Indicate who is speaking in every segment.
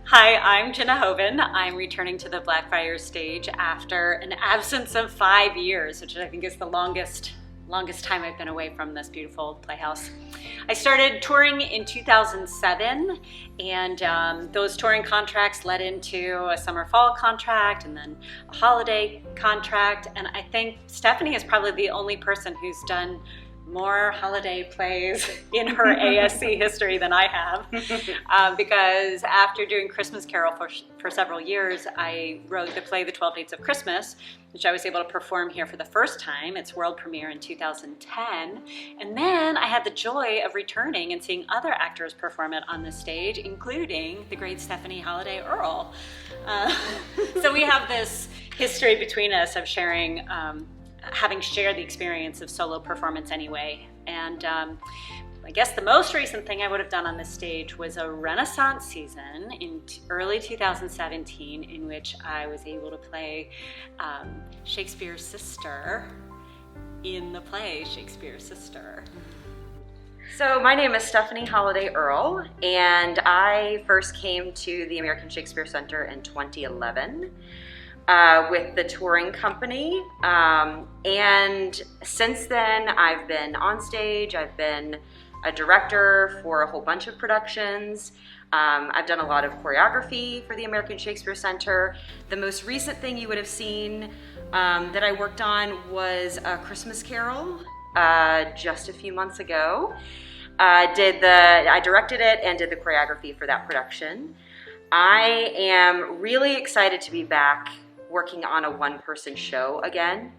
Speaker 1: Hi, I'm Ginna Hoben. I'm returning to the Blackfriars stage after an absence of 5 years, which I think is the longest time I've been away from this beautiful playhouse. I started touring in 2007, and those touring contracts led into a summer-fall contract and then a holiday contract. And I think Stephanie is probably the only person who's done more holiday plays in her ASC history than I have, because after doing Christmas Carol for several years, I wrote the play The 12 Dates of Christmas, which I was able to perform here for the first time. Its world premiere in 2010. And then I had the joy of returning and seeing other actors perform it on the stage, including the great Stephanie Holladay Earl. So we have this history between us of sharing having shared the experience of solo performance anyway. And I guess the most recent thing I would have done on this stage was a Renaissance season in early 2017, in which I was able to play Shakespeare's sister in the play Shakespeare's Sister.
Speaker 2: So my name is Stephanie Holladay Earl, and I first came to the American Shakespeare Center in 2011. With the touring company, and since then I've been on stage. I've been a director for a whole bunch of productions. I've done a lot of choreography for the American Shakespeare Center. The most recent thing you would have seen that I worked on was A Christmas Carol just a few months ago. I directed it and did the choreography for that production. I am really excited to be back working on a one-person show again.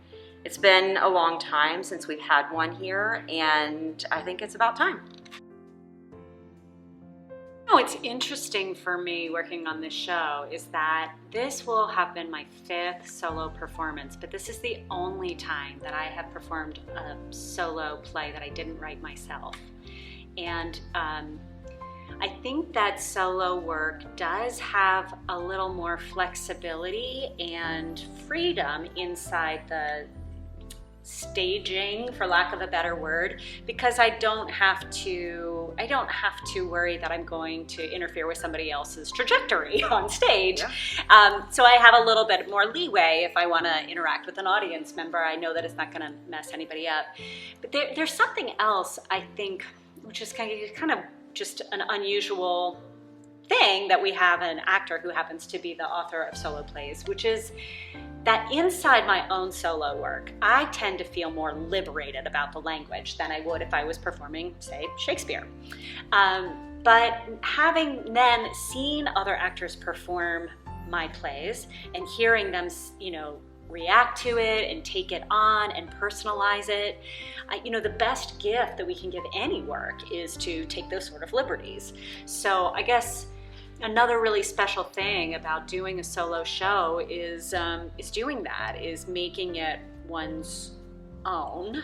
Speaker 2: It's been a long time since we've had one here, and I think it's about time.
Speaker 1: What's interesting for me working on this show is that this will have been my 5th solo performance, but this is the only time that I have performed a solo play that I didn't write myself. And I think that solo work does have a little more flexibility and freedom inside the staging, for lack of a better word, because I don't have to worry that I'm going to interfere with somebody else's trajectory on stage. Yeah. So I have a little bit more leeway if I want to interact with an audience member. I know that it's not going to mess anybody up. But there's something else, I think, which is kind of just an unusual thing, that we have an actor who happens to be the author of solo plays, which is that inside my own solo work, I tend to feel more liberated about the language than I would if I was performing, say, Shakespeare. But having then seen other actors perform my plays and hearing them, react to it and take it on and personalize it. The best gift that we can give any work is to take those sort of liberties. So I guess another really special thing about doing a solo show is doing that, is making it one's own,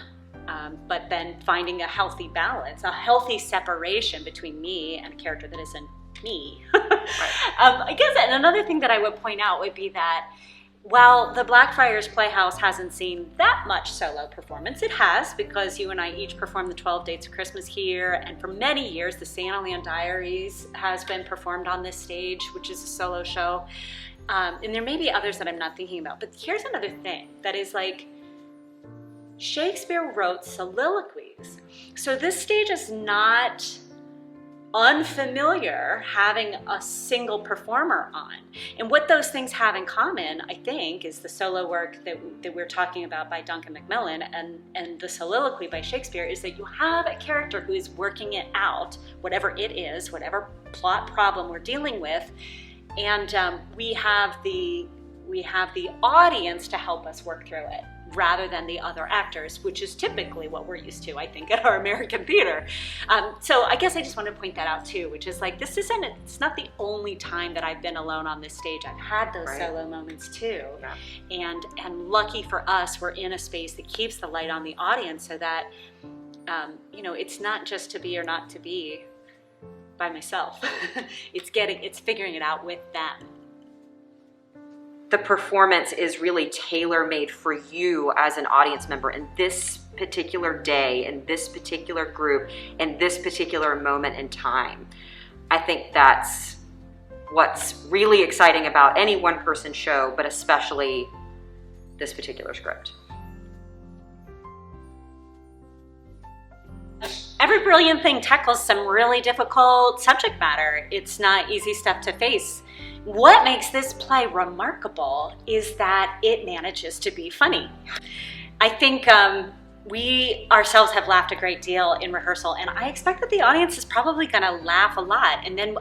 Speaker 1: but then finding a healthy balance, a healthy separation between me and a character that isn't me. Right. I guess another thing that I would point out would be that while the Blackfriars Playhouse hasn't seen that much solo performance, it has, because you and I each performed the 12 Dates of Christmas here, and for many years the Santa Leon Diaries has been performed on this stage, which is a solo show. And there may be others that I'm not thinking about, but here's another thing that is like, Shakespeare wrote soliloquies. So this stage is not unfamiliar having a single performer on. And what those things have in common, I think, is the solo work that we're talking about by Duncan Macmillan and the soliloquy by Shakespeare, is that you have a character who is working it out, whatever it is, whatever plot problem we're dealing with, and we have the audience to help us work through it, rather than the other actors, which is typically what we're used to, I think, at our American theater. So I guess I just want to point that out too, which is like, it's not the only time that I've been alone on this stage. I've had those solo moments too. Yeah. And lucky for us, we're in a space that keeps the light on the audience, so that, it's not just to be or not to be by myself. It's figuring it out with them.
Speaker 2: The performance is really tailor-made for you as an audience member in this particular day, in this particular group, in this particular moment in time. I think that's what's really exciting about any one-person show, but especially this particular script.
Speaker 1: Every Brilliant Thing tackles some really difficult subject matter. It's not easy stuff to face. What makes this play remarkable is that it manages to be funny. I think we ourselves have laughed a great deal in rehearsal, and I expect that the audience is probably going to laugh a lot. And then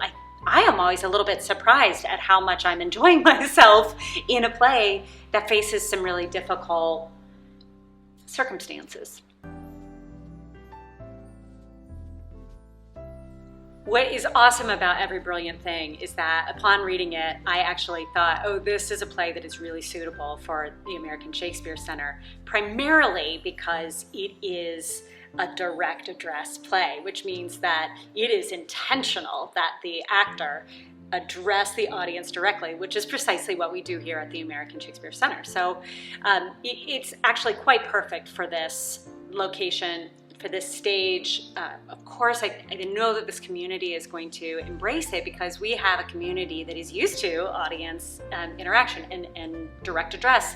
Speaker 1: I am always a little bit surprised at how much I'm enjoying myself in a play that faces some really difficult circumstances. What is awesome about Every Brilliant Thing is that upon reading it, I actually thought, oh, this is a play that is really suitable for the American Shakespeare Center, primarily because it is a direct address play, which means that it is intentional that the actor address the audience directly, which is precisely what we do here at the American Shakespeare Center. So it's actually quite perfect for this location, for this stage. Of course, I know that this community is going to embrace it because we have a community that is used to audience interaction and direct address.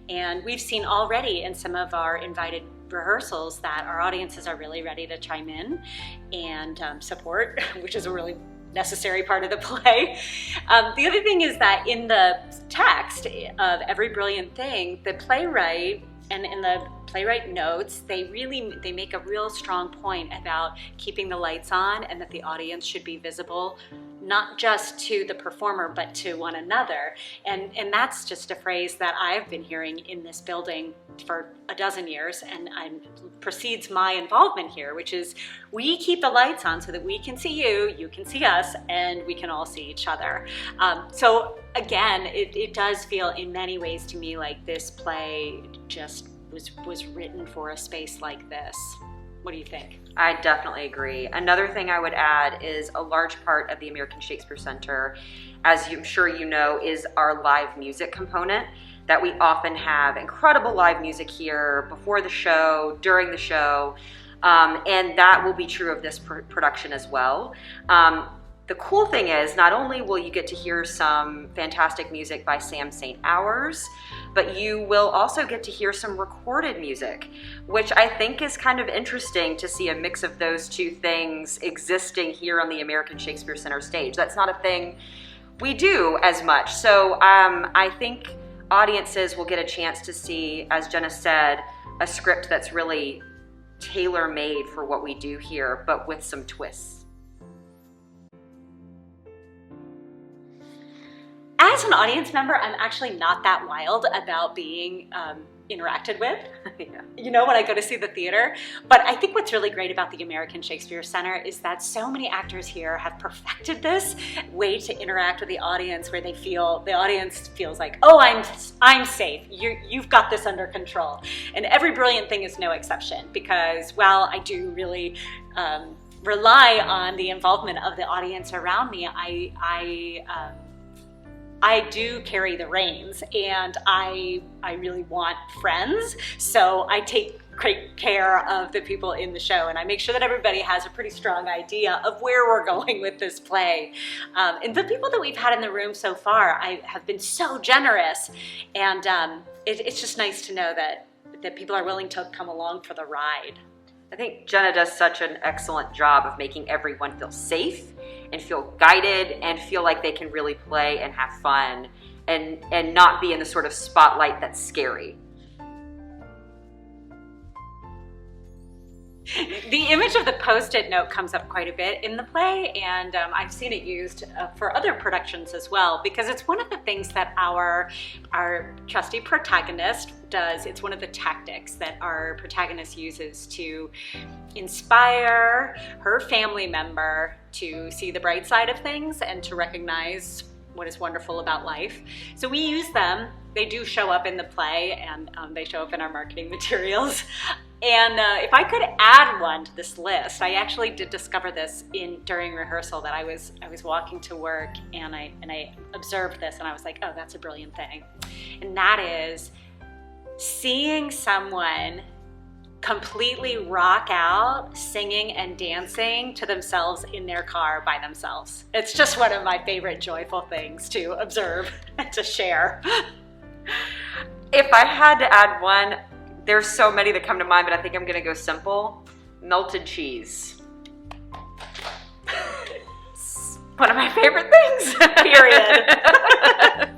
Speaker 1: And we've seen already in some of our invited rehearsals that our audiences are really ready to chime in and support, which is a really necessary part of the play. The other thing is that in the text of Every Brilliant Thing, the playwright and in the playwright notes, they make a real strong point about keeping the lights on and that the audience should be visible, not just to the performer, but to one another. And that's just a phrase that I've been hearing in this building for a dozen years and precedes my involvement here, which is we keep the lights on so that we can see you, you can see us, and we can all see each other. So again, it does feel in many ways to me like this play just was written for a space like this. What do you think?
Speaker 2: I definitely agree. Another thing I would add is a large part of the American Shakespeare Center, as I'm sure you know, is our live music component, that we often have incredible live music here before the show, during the show, and that will be true of this production as well. The cool thing is, not only will you get to hear some fantastic music by Sam St. Hours, but you will also get to hear some recorded music, which I think is kind of interesting to see a mix of those two things existing here on the American Shakespeare Center stage. That's not a thing we do as much. So I think audiences will get a chance to see, as Ginna said, a script that's really tailor-made for what we do here, but with some twists.
Speaker 1: As an audience member, I'm actually not that wild about being interacted with,
Speaker 2: Yeah.
Speaker 1: you know, when I go to see the theater. But I think what's really great about the American Shakespeare Center is that so many actors here have perfected this way to interact with the audience, where the audience feels like, oh, I'm safe. You've got this under control. And Every Brilliant Thing is no exception, because while I do really rely on the involvement of the audience around me, I do carry the reins, and I really want friends, so I take great care of the people in the show, and I make sure that everybody has a pretty strong idea of where we're going with this play. And the people that we've had in the room so far, I have been so generous, and it's just nice to know that people are willing to come along for the ride.
Speaker 2: I think Ginna does such an excellent job of making everyone feel safe and feel guided and feel like they can really play and have fun and not be in the sort of spotlight that's scary.
Speaker 1: The image of the Postit note comes up quite a bit in the play, and I've seen it used for other productions as well, because it's one of the things that our trusty protagonist does. It's one of the tactics that our protagonist uses to inspire her family member to see the bright side of things and to recognize what is wonderful about life. So we use them. They do show up in the play, and they show up in our marketing materials. And if I could add one to this list, I actually did discover this during rehearsal, that I was walking to work and I observed this, and I was like, oh, that's a brilliant thing. And that is seeing someone completely rock out singing and dancing to themselves in their car by themselves. It's just one of my favorite joyful things to observe and to share.
Speaker 2: If I had to add one, there's so many that come to mind, but I think I'm gonna go simple. Melted cheese. One of my favorite things.
Speaker 1: Period.